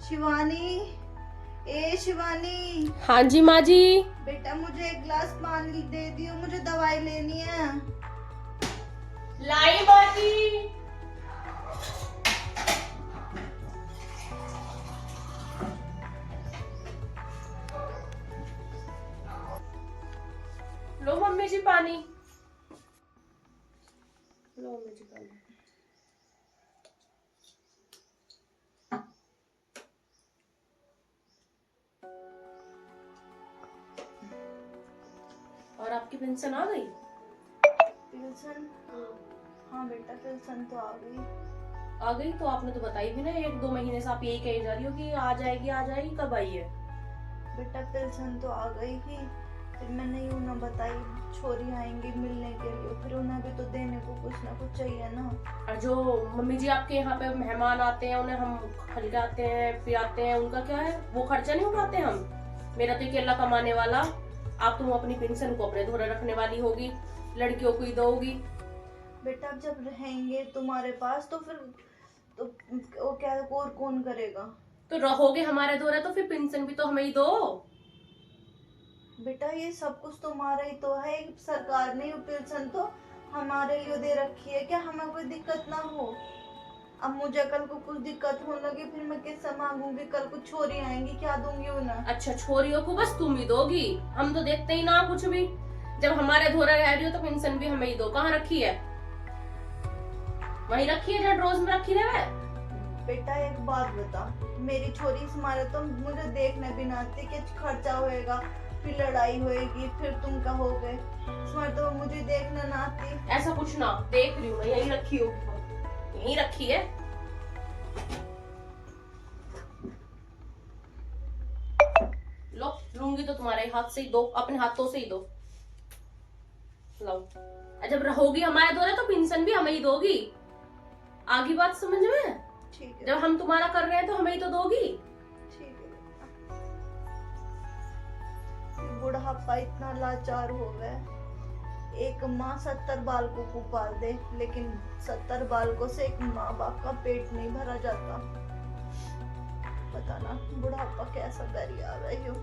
शिवानी, ए शिवानी। हाँ जी माँ जी। बेटा मुझे एक गिलास पानी दे दियो, मुझे दवाई लेनी है। लाई माँ जी। लो मम्मी जी पानी। लो मम्मी जी पानी। और आपकी पेंशन आ गई? पेंशन? हाँ बेटा पेंशन तो आ गई। आ गई तो आपने तो बताई भी ना, 1-2 महीने से आप यही कही जा रही हो कि आ जाएगी आ जाएगी, कब आई है? बेटा पेंशन तो आ गई ही, फिर मैंने यूं ना बताई छोरी आएंगी मिलने के लिए, फिर उन्हें भी तो देने को कुछ ना कुछ चाहिए ना। और जो मम्मी जी आपके यहाँ पे मेहमान आते हैं उन्हें हम खिलाते हैं पिलाते हैं, उनका क्या है? वो खर्चा नहीं उठाते हम? मेरा तो अकेला कमाने वाला, आप तुम अपनी पेंशन को अपने धोरे रखने वाली होगी, लड़कियों को ही दोगी। बेटा जब रहेंगे तुम्हारे पास तो फिर तो वो क्या और कौन करेगा? तो रहोगे हमारे धोरे तो फिर पेंशन भी तो हमें ही दो। बेटा ये सब कुछ तुम्हारा ही तो है, सरकार ने ये पेंशन तो हमारे लिए दे रखी है, क्या हमें कोई दिक्कत ना हो? अब मुझे कल को कुछ दिक्कत होने लगी फिर मैं किससे मांगूंगी? कल को छोरी आएंगी क्या दूंगी उन्हें? अच्छा छोरियों को बस तुम ही दोगी, हम तो देखते ही ना कुछ भी। जब हमारे धोरे रह रही हो तो पेंशन भी हमें ही दो। कहाँ रखी है? वहीं रखी है जहाँ रोज में रखी रहे। बेटा एक बात बता, मेरी छोरी तुम्हारे तो मुझे देखने भी ना आती कि खर्चा होएगा, फिर लड़ाई होएगी, फिर तुम कहोगे तुम्हारे तो मुझे देखने ना आती। ऐसा कुछ ना, देख रही हूँ मैं, यहीं रखी हो, यहीं रखी है। लो लूंगी तो तुम्हारे हाथ से ही दो, अपने हाथों से ही दो। लो जब रहोगी हमारे द्वारा तो पेंशन भी हमें ही दोगी। आगे बात समझ में? ठीक है। जब हम तुम्हारा कर रहे हैं तो हमें ही तो दोगी। ठीक है बेटा। बुढ़ापा इतना लाचार हो गया, एक माँ 70 बालकों को पाल दे, लेकिन 70 बालकों से एक माँ बाप का पेट नहीं भरा जाता। पता ना बुढ़ापा कैसा बैरिया आ रही हो।